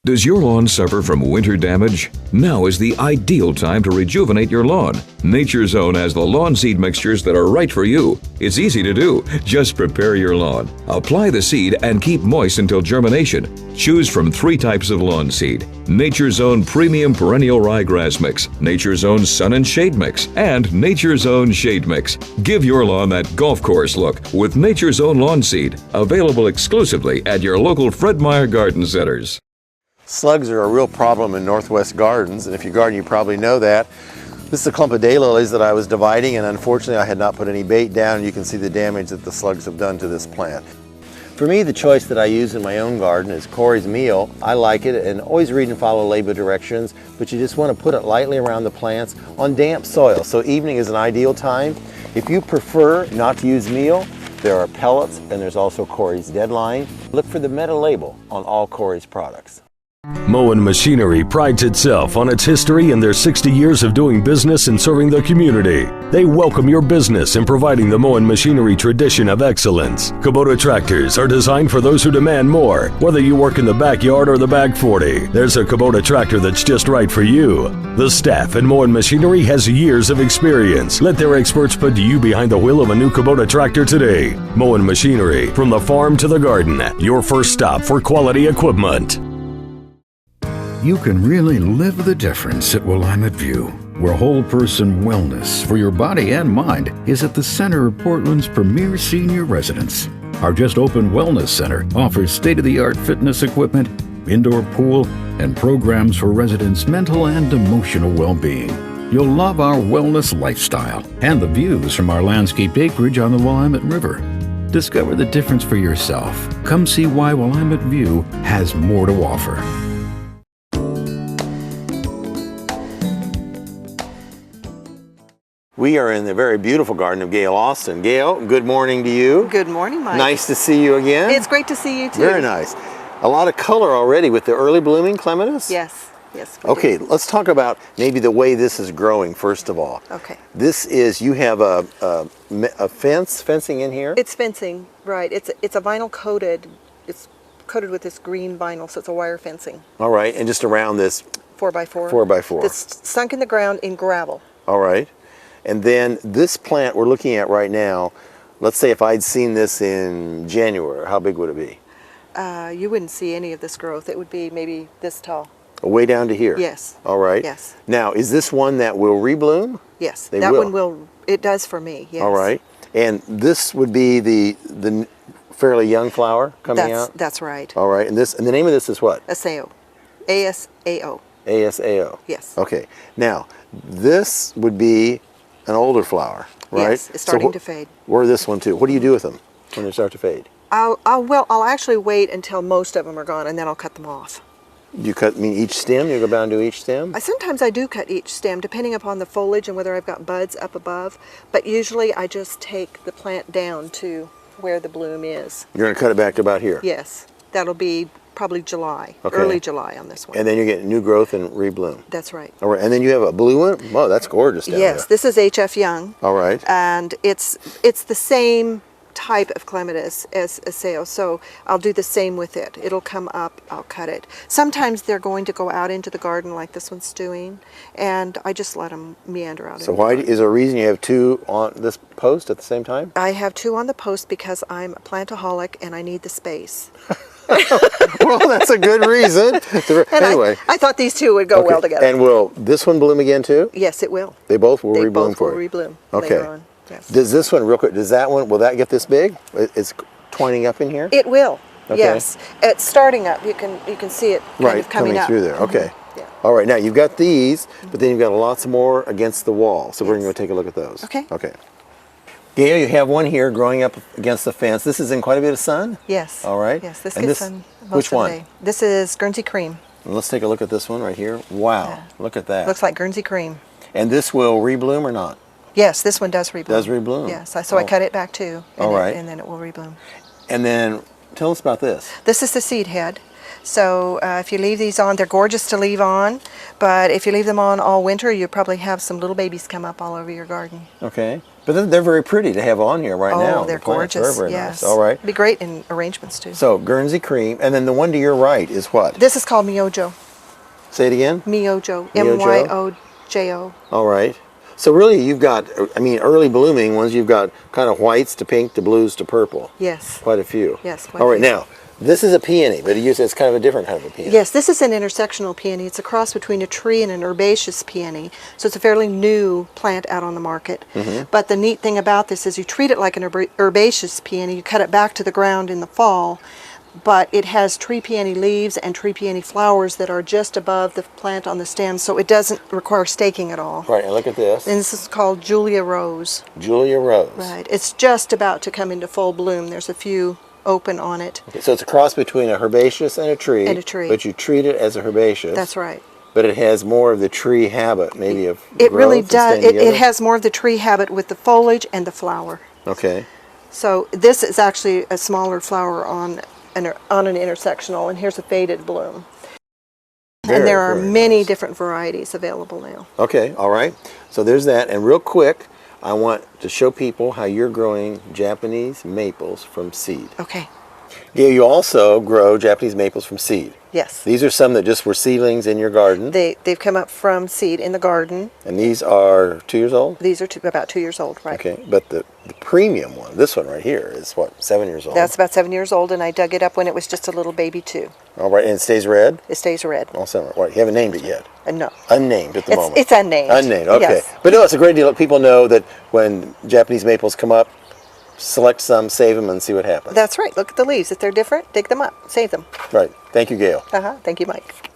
Does your lawn suffer from winter damage? Now is the ideal time to rejuvenate your lawn. Nature's Own has the lawn seed mixtures that are right for you. It's easy to do. Just prepare your lawn. Apply the seed and keep moist until germination. Choose from 3 types of lawn seed: Nature's Own Premium Perennial Ryegrass Mix, Nature's Own Sun and Shade Mix, and Nature's Own Shade Mix. Give your lawn that golf course look with Nature's Own Lawn Seed. Available exclusively at your local Fred Meyer Garden Centers. Slugs are a real problem in Northwest gardens, and if you garden, you probably know that. This is a clump of daylilies that I was dividing, and unfortunately I had not put any bait down, and you can see the damage that the slugs have done to this plant. For me, the choice that I use in my own garden is Corey's Meal. I like it, and always read and follow label directions, but you just want to put it lightly around the plants on damp soil. So evening is an ideal time. If you prefer not to use meal, there are pellets, and there's also Corey's Deadline. Look for the Meta label on all Corey's products. Moen Machinery prides itself on its history and their 60 years of doing business and serving the community. They welcome your business in providing the Moen Machinery tradition of excellence. Kubota tractors are designed for those who demand more. Whether you work in the backyard or the Back 40, there's a Kubota tractor that's just right for you. The staff at Moen Machinery has years of experience. Let their experts put you behind the wheel of a new Kubota tractor today. Moen Machinery, from the farm to the garden, your first stop for quality equipment. You can really live the difference at Willamette View, where whole person wellness for your body and mind is at the center of Portland's premier senior residence. Our just opened Wellness Center offers state-of-the-art fitness equipment, indoor pool, and programs for residents' mental and emotional well-being. You'll love our wellness lifestyle and the views from our landscaped acreage on the Willamette River. Discover the difference for yourself. Come see why Willamette View has more to offer. We are in the very beautiful garden of Gail Austin. Gail, good morning to you. Good morning, Mike. Nice to see you again. It's great to see you too. Very nice. A lot of color already with the early blooming clematis. Yes, yes. Okay, let's talk about maybe the way this is growing first of all. Okay. This is, you have a fencing in here? It's fencing, right. It's a vinyl coated. It's coated with this green vinyl, so it's a wire fencing. All right, and just around this 4x4. 4x4. It's sunk in the ground in gravel. All right. And then this plant we're looking at right now, let's say if I'd seen this in January, how big would it be? You wouldn't see any of this growth. It would be maybe this tall. Way down to here? Yes. All right. Yes. Now, is this one that will rebloom? Yes. They that will. one will. It does for me, yes. All right. And this would be the fairly young flower coming out? That's right. All right. And the name of this is what? ASAO. ASAO. ASAO. Yes. Okay. Now, this would be an older flower, right? Yes, it's starting to fade. Or this one too. What do you do with them when they start to fade? I'll actually wait until most of them are gone, and then I'll cut them off. You cut, each stem? You go down to each stem? Sometimes I do cut each stem, depending upon the foliage and whether I've got buds up above. But usually I just take the plant down to where the bloom is. You're going to cut it back to about here? Yes. That'll be probably July, okay. Early July on this one. And then you get new growth and rebloom. That's right. All right. And then you have a blue one? Whoa, that's gorgeous down Yes, there. this is HF Young. All right. And it's the same type of clematis as ASAO, so I'll do the same with it. It'll come up, I'll cut it. Sometimes they're going to go out into the garden like this one's doing, and I just let them meander out. So why is there a reason you have two on this post at the same time? I have two on the post because I'm a plantaholic and I need the space. Well, that's a good reason. Anyway. I thought these two would go well together. And will this one bloom again too? Yes, it will. They both will rebloom rebloom for you? They both will rebloom okay. later on. Yes. Does this one, real quick, does that one, will that get this big? It's twining up in here? It will, okay. Yes. It's starting up. You can see it kind of coming up. through there, okay. Yeah. All right, now you've got these, but then you've got lots more against the wall. So we're going to take a look at those. Okay. Okay. Gail, you have one here growing up against the fence. This is in quite a bit of sun? Yes. All right. Yes, this and gets sun most which of the one? day. This is Guernsey Cream. And let's take a look at this one right here. Wow, Yeah. Look at that. Looks like Guernsey Cream. And this will rebloom or not? Yes, this one does rebloom. Does rebloom? Yes, so I cut it back too. All right. And then it will rebloom. And then tell us about this. This is the seed head. So if you leave these on, they're gorgeous to leave on, but if you leave them on all winter, you probably have some little babies come up all over your garden. Okay. But they're very pretty to have on here right now. Oh, they're The plants are gorgeous. very Yes. nice. All right. Be great in arrangements too. So Guernsey cream, and then the one to your right is what? This is called Myojo. Say it again. Myojo. Myojo? Myojo. All right. So really, you've got, I mean, early blooming ones. You've got kind of whites to pink to blues to purple. Yes. Quite a few. Yes. All right. Now, this is a peony, but it's kind of a different kind of a peony. Yes, this is an intersectional peony. It's a cross between a tree and an herbaceous peony. So it's a fairly new plant out on the market. But the neat thing about this is you treat it like an herbaceous peony. You cut it back to the ground in the fall, but it has tree peony leaves and tree peony flowers that are just above the plant on the stem, so it doesn't require staking at all. Right, and look at this. And this is called Julia Rose. Julia Rose. Right. It's just about to come into full bloom. There's a few open on it. Okay, so it's a cross between a herbaceous and a tree. And a tree. But you treat it as a herbaceous. That's right. But it has more of the tree habit, maybe of It really growth and does. staying It together? has more of the tree habit with the foliage and the flower. Okay. So this is actually a smaller flower on an intersectional, and here's a faded bloom. And there are many different varieties available now. Okay, all right. So there's that. And real quick, I want to show people how you're growing Japanese maples from seed. Okay. Gail, you also grow Japanese maples from seed. Yes. These are some that just were seedlings in your garden. They've come up from seed in the garden. And these are 2 years old? These are about 2 years old, right? Okay, but the premium one, this one right here, is what, 7 years old? That's about 7 years old, and I dug it up when it was just a little baby too. All right, and it stays red? It stays red. All summer. Right, you haven't named it yet? No. Unnamed at the moment. It's unnamed. Unnamed, okay. Yes. But no, it's a great deal. People know that when Japanese maples come up, select some, save them, and see what happens. That's right. Look at the leaves. If they're different, dig them up. Save them. Right. Thank you, Gail. Thank you, Mike.